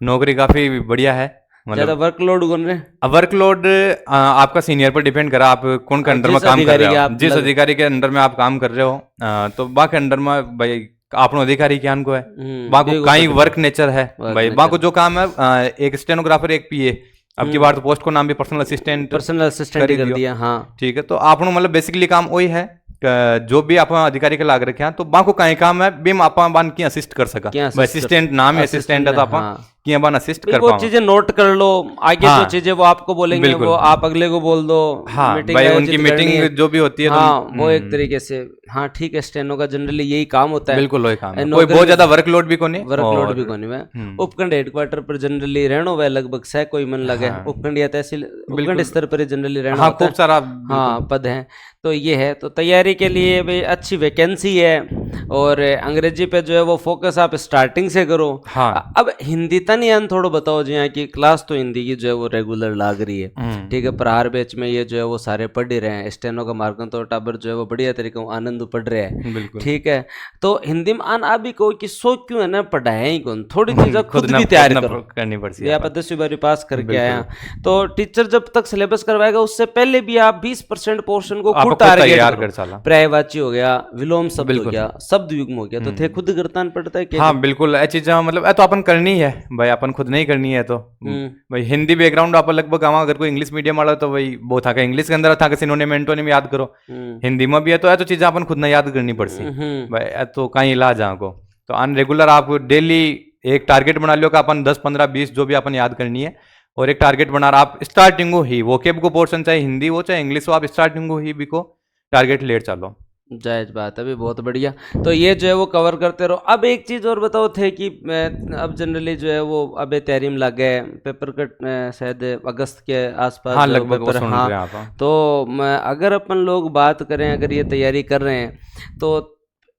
नौकरी काफी बढ़िया है, ज्यादा वर्कलोड कौन रहे? वर्कलोड आपका सीनियर पर डिपेंड करा, आप कौन के अंडर में काम कर रहे हो, जिस अधिकारी के अंडर में आप काम कर रहे हो, तो बा के अंडर में भाई आपनो अधिकारी ज्ञान को है, बाको कई वर्क नेचर है भाई, बाको जो काम है एक स्टेनोग्राफर एक PA, अब की बार तो पोस्ट को नाम भी पर्सनल असिस्टेंट कर दिया हाँ, ठीक है, तो आपनो मतलब बेसिकली काम वही है जो भी आप अधिकारी के लाग रखे हैं, तो बाको कहीं काम है बेम आप बान की असिस्ट कर सका, असिस्टेंट नाम है असिस्टेंट है तो आप कि बान असिस्ट कर पाओ, चीजें नोट कर लो, आगे जो चीजें वो आपको बोलेंगे वो आप अगले को बोल दो, हाँ भाई उनकी मीटिंग जो भी होती है हाँ वो एक तरीके से हाँ ठीक है, स्टेनो का जनरली यही काम होता है, बिल्कुल वही काम है, कोई बहुत ज्यादा वर्कलोड भी कोनी है। उपखंड हेडक्वार्टर पर जनरली रहना हुआ लगभग 100 कोई मन लगे, उपखंड या तहसील उपखंड स्तर पर जनरली रहना हाँ, खूब सारा हाँ पद है, तो ये है, तो तैयारी के लिए भाई अच्छी वैकेंसी है और अंग्रेजी पे जो है वो फोकस आप स्टार्टिंग से करो। हाँ। अब हिंदी तक पता नहीं यार, थोड़ा बताओ जी यहाँ की क्लास तो हिंदी की जो है वो रेगुलर लाग रही है, ठीक है, पर हर बैच में ये जो है वो सारे पढ़ ही रहे हैं, स्टेनो का मार्कन तो टाबर जो है वो बढ़िया तरीके से आनंद पढ़ रहे हैं, ठीक है। तो हिंदी में आन आप भी कहो कि सो क्यों है ना पढ़ाए ही कौन, थोड़ी चीजें खुद भी तैयार करनी पड़ती है। आप 10वीं बारी पास करके आया तो टीचर जब तक सिलेबस करवाएगा उससे पहले भी आप 20% पोर्शन को खुद टारगेट कर चला। पर्यायवाची हो गया, विलोम शब्द हो गया, शब्द युग्म हो गया, तो थे खुद करतान पड़ता है। हाँ बिल्कुल, ये चीजें मतलब तो अपन करनी है भाई, अपन खुद नहीं करनी है तो भाई हिंदी बैकग्राउंड आप लगभग आवा, अगर कोई इंग्लिश मीडियम वाला तो भाई वो था इंग्लिश के अंदर था सिनोनिम एंटोनिम याद करो, हिंदी में भी है तो चीजें अपन खुद ना याद करनी पड़ती भाई, तो कहीं इलाज को तो अन रेगुलर आप डेली एक टारगेट बना लो कि अपन 10 15 20 जो भी अपन याद करनी है, और एक टारगेट बना रहा आप स्टार्टिंग को ही वोकेब को पोर्शन चाहे हिंदी हो चाहे इंग्लिश हो, आप स्टार्टिंग को ही भी को टारगेट लेट चलो। जायज बात है, अभी बहुत बढ़िया। तो ये जो है वो कवर करते रहो। अब एक चीज़ और बताओ थे कि अब जनरली जो है वो अब तैयारी में लग गए, पेपर कट शायद अगस्त के आसपास, हाँ, लगभग पेपर, हाँ, तो अगर अपन लोग बात करें, अगर ये तैयारी कर रहे हैं तो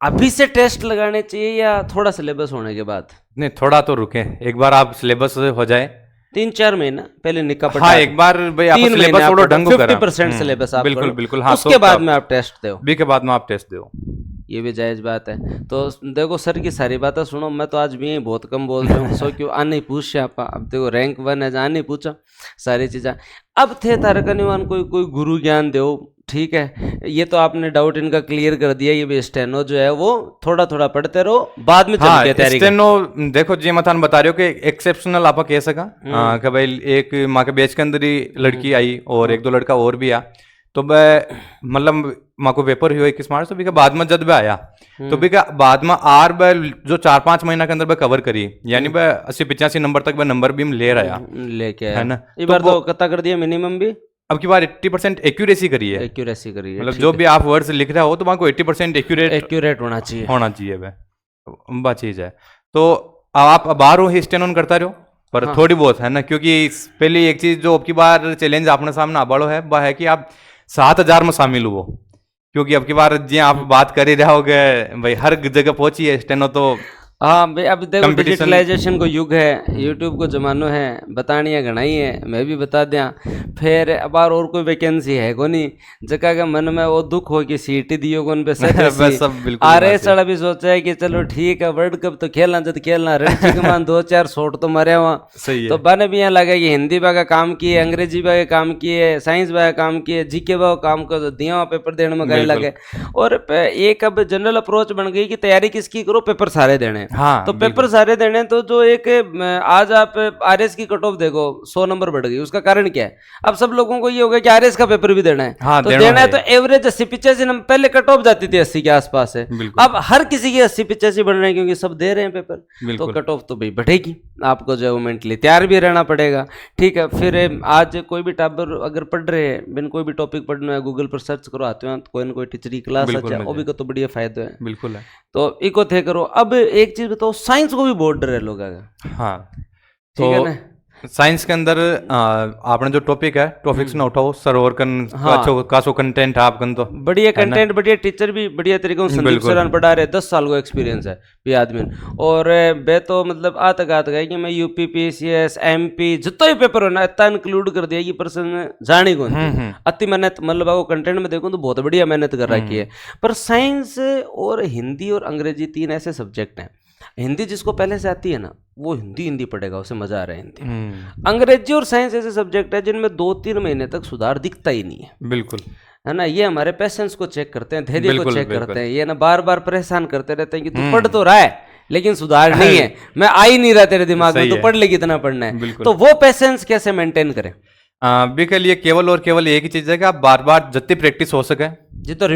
अभी से टेस्ट लगाने चाहिए या थोड़ा सिलेबस होने के बाद? नहीं, थोड़ा तो रुके, एक बार आप सिलेबस हो जाए 3-4 महीना पहले निका पटा, हाँ, एक बार भाई आप सिलेबस थोड़ा ढंग को 50% सिलेबस आप बिल्कुल बिल्कुल, हाँ, उसके बाद में आप टेस्ट दो, बी के बाद में आप टेस्ट दो, ये भी जायज बात है। तो देखो सर की सारी बातें सुनो, मैं तो आज भी यही बहुत कम बोल रहा हूँ, सो क्यों आ नहीं पूछ आप, अब देखो रैंक 1 है, जहाँ नहीं पूछा सारी चीज़ें। अब थे तारक निवान कोई गुरु ज्ञान दो, ठीक है, ये तो आपने डाउट इनका क्लियर कर दिया, ये भी स्टेनो जो है वो थोड़ा थोड़ा पढ़ते रहो, बाद में चल के तैयारी। स्टेनो देखो जी मथान बता रहे हो कि एक्सेप्शनल आप कह सका कि भाई एक माँ के बैच के अंदर ही लड़की आई और 1-2 लड़का और भी आ, तो मतलब माँ को पेपर हुआ 21 मार्च, तो भी बाद में जब आया तो भी बाद में आर जो 4-5 महीना के अंदर कवर करी, यानी 80-85 नंबर तक नंबर भी ले रहा लेके है ना, एक बार तो कता कर दिया मिनिमम भी, अब की बार 80% एक्यूरेसी करी है, मतलब जो भी आप वर्ड्स लिख रहे हो तो वहाँ को 80% एक्यूरेट होना चाहिए वह चीज है। तो आप बाहर हो स्टेन करता रहो, पर थोड़ी बहुत है ना, क्योंकि पहले एक चीज जो अब की बार चैलेंज अपने सामने आबाड़ो है वह है कि आप 7000 में शामिल हो, क्योंकि अब की बार जी आप बात कर ही रहोगे भाई, हर जगह पहुंची है स्टेनो, तो हाँ भाई, अब देखो डिजिटलाइजेशन को युग है, यूट्यूब को जमानो है, बतानिया घनाई है, मैं भी बता दिया। फिर अब और कोई वैकेंसी है को नहीं, जगह का मन में वो दुख हो कि सीटी दियो कौन पे सब आरे सड़ा भी सोचा है कि चलो ठीक है, वर्ल्ड कप तो खेलना जब खेलना, रणजी के मान 2-4 शॉट तो मरे वहाँ, तो बने भी यहाँ लगे कि हिंदी बा का काम किए, अंग्रेजी बा का काम किए, साइंस बा का काम किए, जीके बा काम को दिया पेपर देने में गए लगे, और एक अब जनरल अप्रोच बन गई कि तैयारी किसकी करो, पेपर सारे देने। हाँ, तो पेपर सारे देने, तो जो एक आज आप आरएस की कट ऑफ देखो 100 नंबर बढ़ गई, उसका कारण क्या है? अब सब लोगों को ये हो गया कि आरएस का पेपर भी देना है, हाँ, तो देना है, तो एवरेज 80-85 नंबर, पहले कट ऑफ जाती थी 80 के आसपास है, अब हर किसी के 80-85 बढ़ रहे हैं, क्योंकि सब दे रहे हैं पेपर, तो कट ऑफ तो भाई बढ़ेगी, आपको जो है मेंटली तैयार भी रहना पड़ेगा, ठीक है। फिर आज कोई भी टाबर अगर पढ़ रहे हैं, बिन कोई भी टॉपिक पढ़ना है, गूगल पर सर्च करो, आते हैं कोई ना कोई टीचर की क्लास, अच्छा वो भी तो बढ़िया फायदा है, बिल्कुल है, तो इको थे करो। अब एक चीज बताओ, साइंस को भी बहुत डर है लोग, हाँ, ठीक है ना, साइंस के अंदर आपने जो टॉपिक है, टॉपिक्स ना उठाओ सरोवर का कंटेंट है आपकन, तो बढ़िया कंटेंट, बढ़िया टीचर भी बढ़िया तरीके से संदीप सरान पढ़ा रहे, 10 साल को एक्सपीरियंस है भी आदमी, और बे तो मतलब आता गया कि मैं यूपी PCS MP जितना भी पेपर हो ना इतना इंक्लूड कर दिया कि पर्सन जाने को अति मेहनत, मतलब आपको कंटेंट में देखो तो बहुत बढ़िया मेहनत कर रखी है। पर साइंस और हिंदी और अंग्रेजी 3 ऐसे सब्जेक्ट हैं, हिंदी जिसको पहले से आती है ना वो हिंदी पढ़ेगा, उसे मजा आ रहा है हिंदी। अंग्रेजी और साइंस ऐसे सब्जेक्ट है जिनमें 2-3 महीने तक सुधार दिखता ही नहीं है, बिल्कुल है ना, ये हमारे पेशेंस को चेक करते हैं, धैर्य को चेक करते हैं, ये ना बार बार परेशान करते रहते हैं कि तू पढ़ तो रहा है लेकिन सुधार नहीं है, मैं आ ही नहीं रहा तेरे दिमाग में, तो पढ़ ले कितना पढ़ना है, तो वो पेशेंस कैसे मेंटेन करें? के लिए केवल और केवल एक ही चीज है कि आप बार बार जितनी प्रैक्टिस हो सके, जितना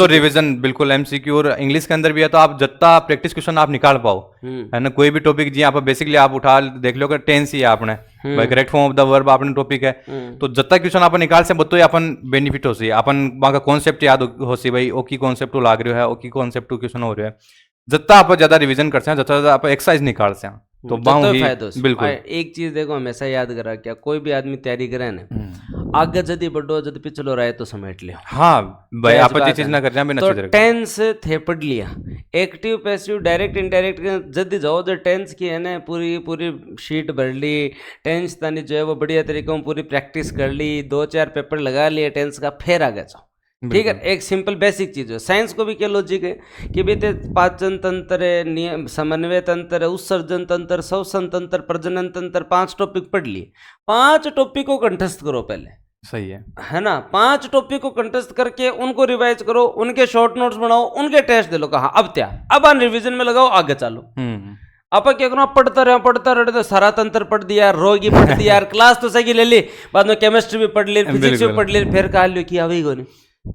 रिवीजन बिल्कुल MCQ, और इंग्लिश के अंदर भी है तो आप जितना प्रैक्टिस क्वेश्चन आप निकाल पाओ, है ना, कोई भी टॉपिक जी आप बेसिकली आप उठा देख लो कि टेंस ही है आपने, भाई correct form of the verb आपने टॉपिक है, तो जितना क्वेश्चन आप निकाल से बतो अपन बेनिफिट हो सी, अपन वहाँ का कॉन्सेप्ट याद हो सी, भाई ओकी कॉन्सेप्ट लाग रहे है, ओकी कॉन्सेप्ट क्वेश्चन हो रहे हैं, जितना आप ज्यादा रिविजन करते हैं, जितना आप एक्सरसाइज निकालते हैं, तो बाऊ ही बिल्कुल। एक चीज देखो हमेशा याद करा, क्या कोई भी आदमी तैयारी करे ना, आगे जदी बढ़ो जद पिछलो रहे तो समेट लियो। हाँ भाई, आप ये चीज ना कर रहे हैं। तो टेंस थे पढ़ लिया, एक्टिव पैसिव डायरेक्ट इनडायरेक्ट जदी जाओ जो टेंस की है ना पूरी शीट भर ली, टेंस तानी जो है वो बढ़िया तरीके में पूरी प्रैक्टिस कर ली, 2-4 पेपर लगा लिए टेंस का, फिर आगे जाओ। ठीक है, एक सिंपल बेसिक चीज है। साइंस को भी क्या लॉजिक है कि भाई पाचन तंत्र है, नियम समन्वय तंत्र है, उत्सर्जन तंत्र, श्वसन तंत्र, प्रजनन तंत्र, 5 टॉपिक पढ़ लिए। 5 टॉपिक को कंठस्थ करो पहले, सही है ना। 5 टॉपिक को कंठस्थ करके उनको रिवाइज करो, उनके शॉर्ट नोट्स बनाओ, उनके टेस्ट दे लो, कहा अब क्या, अब आन रिविजन में लगाओ, आगे चलो। आप क्या करो, पढ़ते रहे तो सारा तंत्र पढ़ दिया, रोगी पढ़ दिया, क्लास तो सही ले ली, बाद में केमिस्ट्री भी पढ़ ली, फिजिक्स भी पढ़ ली, फिर कहा लियो कि अभी को नहीं।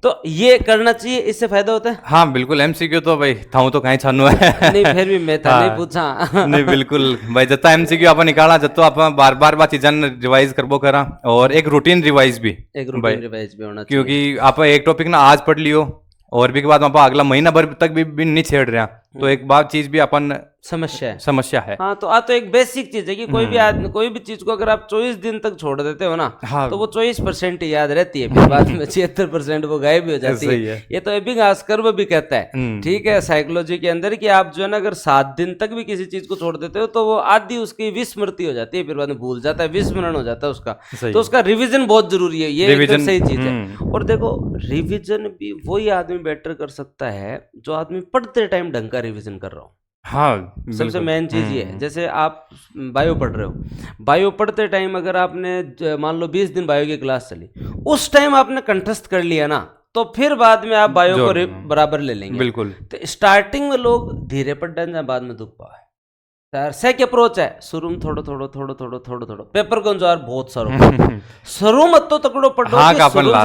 तो ये करना चाहिए, इससे फायदा होता है। हाँ बिल्कुल, एमसीक्यू तो भाई था तो कहीं छानू है नहीं, फिर भी मैं था नहीं पूछा नहीं बिल्कुल भाई, जत्ता एमसीक्यू आप निकाला जत्तो आप बार बार चीज़ रिवाइज करबो करा, और एक रूटीन रिवाइज भी होना चाहिए, क्योंकि आप एक टॉपिक ना आज पढ़ लियो और भी के बाद आप अगला महीना भर तक भी नहीं छेड़ रहे, तो एक बात चीज भी अपन समस्या है। हाँ, तो एक बेसिक चीज है कि कोई भी आदमी कोई भी चीज को अगर आप 24 दिन तक छोड़ देते हो ना, हाँ, तो वो 24% याद रहती है, फिर बाद में 76% वो गायब हो जाती है। ये तो एबिंग आस्कर्व भी कहता है, ठीक है, साइकोलॉजी के अंदर, कि आप जो है ना अगर 7 दिन तक भी किसी चीज को छोड़ देते हो तो वो आदि उसकी विस्मृति हो जाती है, फिर बाद में भूल जाता है, विस्मरण हो जाता है उसका। तो उसका रिविजन बहुत जरूरी है, ये एकदम सही चीज है। और देखो, रिविजन भी वही आदमी बेटर कर सकता है जो आदमी पढ़ते टाइम ढंग का रिविजन कर रहा हो। हाँ, सबसे मेन चीज ये है। जैसे आप बायो पढ़ रहे हो, बायो पढ़ते टाइम अगर आपने मान लो 20 दिन बायो की क्लास चली, उस टाइम आपने कंठस्थ कर लिया ना, तो फिर बाद में आप बायो को बराबर ले लेंगे। बिल्कुल। तो स्टार्टिंग में लोग धीरे पढ़ जाए, बाबाद में दुख पाए। सही अप्रोच है, शुरू में थोड़ो पेपर को अंजार बहुत सारो शुरू मत तो तकड़ो पढ़ो,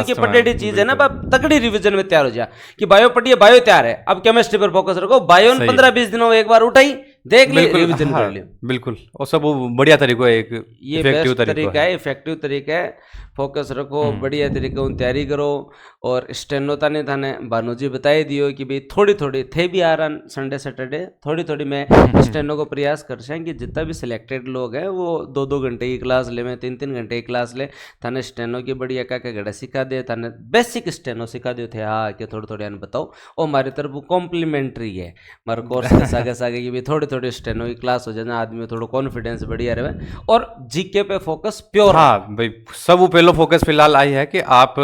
की पढ़ेड़ी चीज है ना, तकड़ी रिवीजन में तैयार हो जाए कि बायो पढ़िए, बायो तैयार है, अब केमिस्ट्री पर फोकस रखो, बायो 15-20 दिनों में एक बार उठाई, देख लिया, रिवीजन कर लिया। बिल्कुल, और सब बढ़िया तरीका है, एक ये बेस्ट तरीका है, इफेक्टिव तरीका है। फोकस रखो, बढ़िया तरीके से तैयारी करो। और स्टेनो ताने थाने भानु जी बताई दियो कि भाई थोड़ी थे भी आ रहा संडे सैटरडे थोड़ी मैं स्टेनो को प्रयास कर सकें कि जितना भी सिलेक्टेड लोग हैं वो 2-2 घंटे की क्लास ले, मैं 3-3 घंटे की क्लास ले, थाने स्टेनो की बढ़िया का घड़ा सिखा दे, थाने बेसिक स्टेनो सिखा दो थे। हाँ, कि थोड़ी आने बताओ, और हमारी तरफ वो कॉम्प्लीमेंट्री है हमारे कोर्स के सागे कि भाई थोड़ी स्टेनो की क्लास हो जाए, आदमी थोड़ा कॉन्फिडेंस बढ़िया रहे, और जीके पे फोकस प्योर। हाँ भाई, सब पहले फोकस फिलहाल आई है कि आप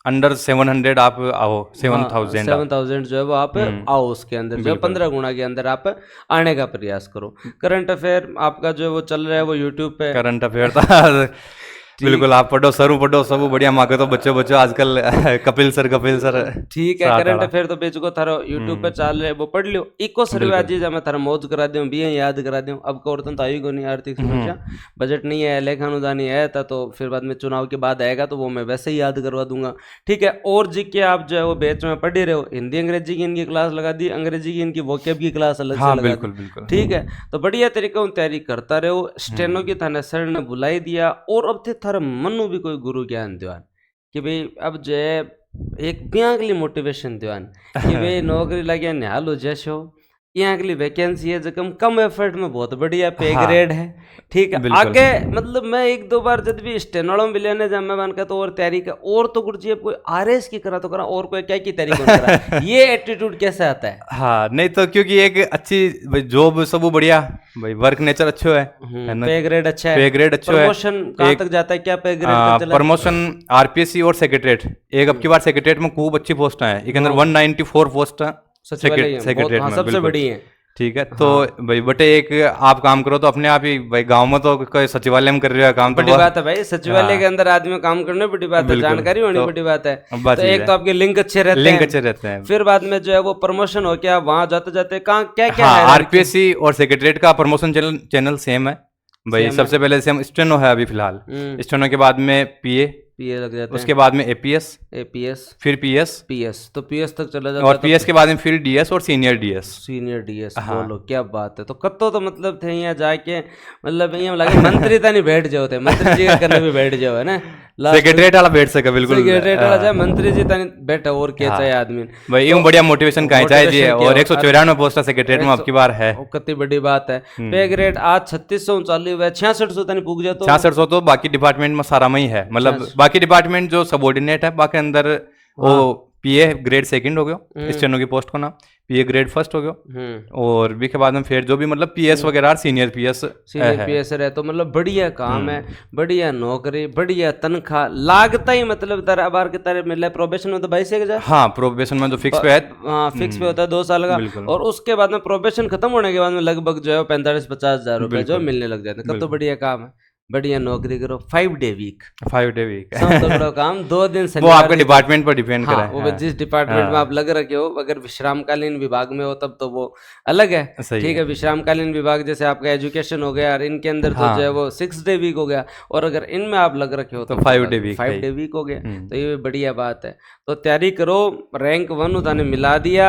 अंडर 700 आप आओ, 7,000 जो है वो आप आओ, उसके अंदर जो 15 गुना के अंदर आप आने का प्रयास करो। करंट अफेयर आपका जो वो चल रहा है वो यूट्यूब पे करंट अफेयर था बिल्कुल, आप पढ़ो, सब बढ़िया मांगे तो बच्चों आजकल कपिल सर ठीक है। करंट अफेयर तो बेचको थारो यूट्यूब पे चल रहे, वो पढ़ लियो। इको सर्वे आज मैं थारा मौज करा दूं, भी याद करा दूं। अब औरतन तो आई को नहीं, आर्थिक समस्या, बजट नहीं है, लेखा अनुदान नहीं आया था, तो फिर बाद में चुनाव के बाद आएगा तो वो मैं वैसे ही याद करवा दूंगा, ठीक है। और जीके आप जो है वो बैच में पढ़ रहे हो, हिंदी अंग्रेजी की इनकी क्लास लगा दी, अंग्रेजी की इनकी वोकेब की क्लास अलग से लगा दी, ठीक है। तो बढ़िया तरीके से तैयारी करता रहो। स्टेनो की थाने सर ने बुलाई दिया, और अब थे थारा मनु भी कोई गुरु ज्ञान दिवान कि भाई अब जो है एक ब्याह के लिए मोटिवेशन दिवान कि भाई नौकरी लगे निहाल हो जैसो, यहाँ के लिए वैकेंसी है जो कम एफर्ट में बहुत बढ़िया पे ग्रेड है, ठीक है। आगे मतलब मैं 1-2 बार जब भी स्टेनोड़ो में लेने जा, मैं मान का तो और तैयारी का और तो कुछ कोई आरएस की करा तो करा, और कोई क्या की तैयारी करा ये एटीट्यूड कैसे आता है? हाँ, नहीं तो क्योंकि एक अच्छी जॉब सब बढ़िया भाई, वर्क नेचर अच्छो है, पे ग्रेड अच्छा है, प्रमोशन कहाँ तक जाता है, क्या पे ग्रेड प्रमोशन आरपीएससी और सेक्रेटरीट, एक अब की बार सेक्रेटरीट में खूब अच्छी पोस्ट है, एक अंदर 194 पोस्ट है सेक्रेटरीट में, सबसे बड़ी है, ठीक है। तो भाई बटे एक आप काम करो तो अपने आप ही भाई, गांव में तो कोई सचिवालय में कर रहे हो काम, बड़ी बात है भाई, सचिवालय के अंदर आदमी काम करने बड़ी बात है, जानकारी होनी बड़ी बात है। तो एक तो आपके लिंक अच्छे रहते हैं, फिर बाद में जो है वो प्रमोशन हो गया, वहां जाते जाते कहाँ क्या है। आरपीएससी और सेक्रेटरीट का प्रमोशन चैनल सेम है भाई। सबसे पहले सेम स्टेनो है अभी फिलहाल, स्टेनो के बाद में पीए लग जाता है, उसके बाद में एपीएस फिर पीएस तो पीएस तक चला जाता है, और पीएस के बाद में फिर डीएस और सीनियर डीएस। हाँ। बोलो क्या बात है। तो कत्तो तो मतलब थे यहाँ जाके, मतलब यहाँ लगे मंत्री था नहीं बैठ जाओ थे, मंत्री जी करने भी बैठ जाओ, है ना, सेक्रेटरीट वाला बैठ सके बिल्कुल, सेक्रेटरीट वाला चाहे मंत्री जी तने बैठा और क्या चाहिए आदमी भाई, यूं बढ़िया मोटिवेशन कहीं चाहिए। और 194 पोस्ट सेक्रेटरीट में आपकी बार है, कितनी बड़ी बात है। पे ग्रेड आज 3639 हुआ, 6600 तने पूग जातो, 6600 तो बाकी डिपार्टमेंट में सारा में ही है, मतलब बाकी डिपार्टमेंट जो सबऑर्डिनेट है बाकी अंदर वो पीए ग्रेड सेकंड हो गयो, स्टेनो की पोस्ट को ना पीए ग्रेड फर्स्ट हो गयो, और भी के बाद में फिर जो भी मतलब पीएस वगैरह सीनियर पीएस है, तो मतलब बढ़िया काम है, बढ़िया नौकरी, बढ़िया तनख्वाह, लागता ही मतलब तारा बार के तारे मिल रहा है। प्रोबेशन में तो 22,000, हाँ प्रोबेशन में जो फिक्स पे है, हाँ फिक्स पे होता है 2 साल का, और उसके बाद में प्रोबेशन खत्म होने के बाद में लगभग जो है 45-50 हजार रुपए जो मिलने लग जाते हैं। कब तो बढ़िया काम है, बढ़िया नौकरी करो, 5 डे वीक सबसे बड़ा काम, 2 दिन वो आपके डिपार्टमेंट पर डिपेंड करा है, वो जिस डिपार्टमेंट में आप लग रखे हो। अगर विश्रामकालीन विभाग में हो तब तो वो अलग है, ठीक है। विश्रामकालीन विभाग जैसे आपका एजुकेशन हो गया, और इनके अंदर तो जो है वो 6 डे वीक हो गया, और अगर इनमें आप लग रखे हो तो 5 डे वीक हो गया। तो ये बढ़िया बात है, तो तैयारी करो। रैंक 1 उन्होंने मिला दिया,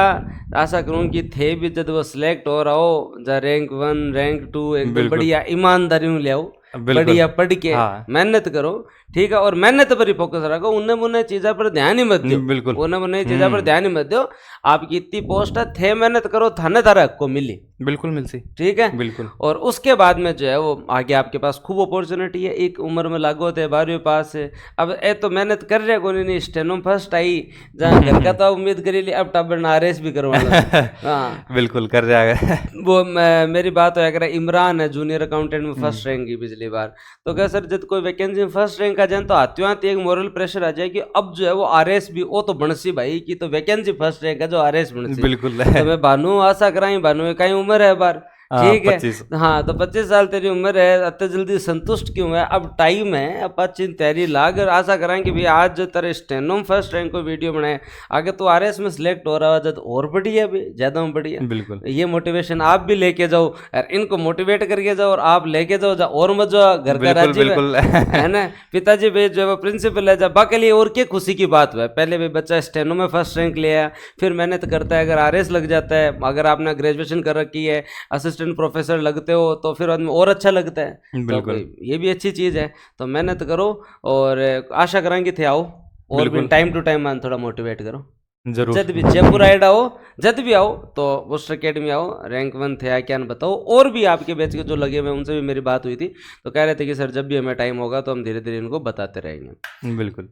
आशा करूँ कि थे भी जब वो सिलेक्ट हो रहा हो रैंक 1 रैंक 2 एकदम बढ़िया ईमानदारी में ले आओ, बढ़िया पढ़ के मेहनत करो, ठीक है। और मेहनत पर ही फोकस रखो, उन्हें मुन्ने चीज़ों पर ध्यान ही मत दो, बिल्कुल उन्हें मुन्ने चीज़ों पर ध्यान ही मत दो। आपकी इतनी पोस्ट है, थे मेहनत करो, थाने तारा को मिली, बिल्कुल मिलती, ठीक है बिल्कुल। और उसके बाद में जो है वो आगे आपके पास खूब अपॉर्चुनिटी है। एक उम्र में लागू होते हैं 12वीं पास है, अब ए तो मेहनत कर रहे को नहीं, स्टेनो फर्स्ट आई जहाँ घर का तो उम्मीद करी ली, अब टब RS भी करवाना हाँ बिल्कुल कर जाएगा। वो मेरी बात हो, अगर इमरान है जूनियर अकाउंटेंट में फर्स्ट रैंक की पिछली बार, तो क्या सर जब कोई वैकेंसी में फर्स्ट रैंक आ जाए तो आते एक मोरल प्रेशर आ जाए कि अब जो है वो RS भी वो तो बनसी भाई की तो वैकेंसी फर्स्ट रैंक है जो RS बनसी, बिल्कुल। तो मैं बानू आशा कराई, बानू कहीं उम्र है बार, ठीक है हाँ, तो 25 साल तेरी उम्र है, अत्ते जल्दी संतुष्ट क्यों है, अब टाइम है, अब अच्छी तैयारी लाग, और आशा कराएं कि भाई आज जो तेरे स्टेनो में फर्स्ट रैंक को वीडियो बनाए, आगे तो RS में सिलेक्ट हो रहा है जब और बढ़िया भी ज्यादा बढ़िया, बिल्कुल। ये मोटिवेशन आप भी लेके जाओ और इनको मोटिवेट करके जाओ, और आप लेके जाओ और मजा घर का राजीव है ना, पिताजी भी जो है वो प्रिंसिपल है, जब बाकी लिए और क्या खुशी की बात है। पहले भी बच्चा स्टेनो में फर्स्ट रैंक लिया, फिर मेहनत करता है, अगर RS लग जाता है, अगर आपने ग्रेजुएशन कर रखी है, असिस्टेंट प्रोफेसर लगते हो तो फिर आदमी और अच्छा लगता है। तो ये भी अच्छी चीज़ है, तो मेहनत करो और आशा करेंगे थे आओ, और भी टाइम टू टाइम थोड़ा मोटिवेट करो जरूर। जब भी जयपुर आइड आओ, जब भी आओ तो बुस्टर अकेडमी आओ, रैंक 1 थे क्या बताओ। और भी आपके बैच के जो लगे हुए उनसे भी मेरी बात हुई थी, तो कह रहे थे कि सर जब भी हमें टाइम होगा तो हम धीरे धीरे इनको बताते रहेंगे। बिल्कुल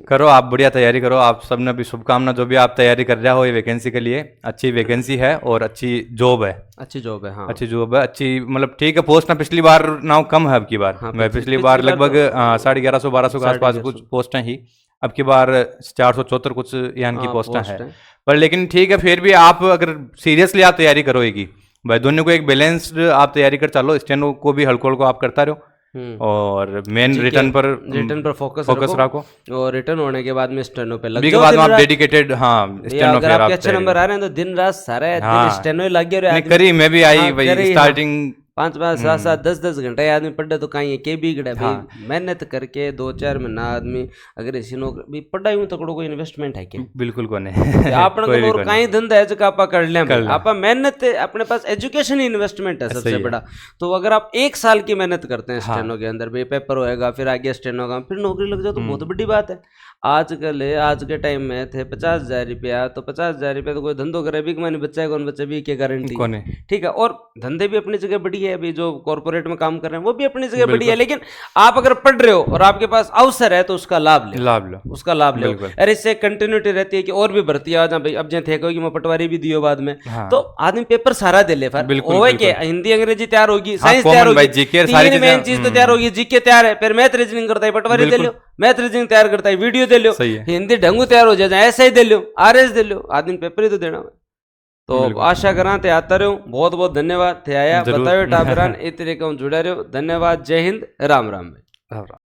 करो, आप बढ़िया तैयारी करो, आप सबने भी शुभकामना। जो भी आप तैयारी कर रहे हो ये वैकेंसी के लिए अच्छी वैकेंसी है और अच्छी जॉब है, अच्छी जॉब है, हाँ अच्छी जॉब है, अच्छी मतलब ठीक है। पोस्ट ना पिछली बार ना कम है, अब की बार मैं पिछली बार लगभग 1150-1200 के आसपास कुछ पोस्टें ही, अब की बार 474 कुछ यानी की पोस्टें हैं, पर लेकिन ठीक है फिर भी आप अगर सीरियसली आप तैयारी करोगी भाई, दोनों को एक बैलेंस्ड आप तैयारी कर चलो, स्टेनो को भी हल्को हल्को आप करता रहो, और मेन रिटर्न पर फोकस रखो, और रिटर्न होने के बाद में स्टेनो पे लग जाओ, के बाद में आप डेडिकेटेड स्टेनो अगर आपके अच्छे नंबर आ रहे हैं तो दिन रात सारा स्टेनो ही लग गया। करी मैं भी आई भाई स्टार्टिंग 5-5, 7-7, 10-10 घंटे आदमी पढ़े तो कहीं के बिगड़े भाई, मेहनत करके 2-4 महीना आदमी अगर इसी नौकरी पढ़ाई में तकड़ो कोई इन्वेस्टमेंट है क्या? बिल्कुल को नहीं आपने और कहीं धंधा है जो आप कर लें, आप मेहनत अपने पास एजुकेशन इन्वेस्टमेंट है सबसे बड़ा। तो अगर आप 1 साल की मेहनत करते हैं स्टेनो के अंदर, भाई पेपर होएगा, फिर आगे स्टेनो का, फिर नौकरी लग जाओ तो बहुत बड़ी बात है। आजकल आज के टाइम में थे 50,000 रुपया, तो 50,000 रुपया तो कोई धंधो करे भी मैंने बच्चा कौन बच्चा भी क्या गारंटी, ठीक है। और धंधे भी अपनी जगह बढ़िया है, अभी जो कॉर्पोरेट में काम कर रहे हैं वो भी अपनी जगह बढ़िया है, लेकिन आप अगर पढ़ रहे हो और आपके पास अवसर है तो उसका लाभ लो, उसका लाभ लो। अरे इससे कंटिन्यूटी रहती है कि और भी भर्ती आ जाए भाई, अब जो थे कि मैं पटवारी भी दियो बाद में, तो आदमी पेपर सारा दे ले, हिंदी अंग्रेजी तैयार होगी, साइंस तैयार होगी, मेन चीज तो तैयार होगी, जीके तैयार है, फिर मैथ रीजनिंग करता है पटवारी दे लो, मैथ रीजनिंग तैयार करता है वीडियो दे लो, हिंदी ढंगू तैयार हो जाए ऐसे ही दे लो, RS दे लो, आदमी पेपर ही तो देना है। तो आशा करा थे आता रहो, बहुत बहुत धन्यवाद थे आया बताओ टाबरान इस तरीके जुड़ा रहो, धन्यवाद, जय हिंद, राम राम भाई।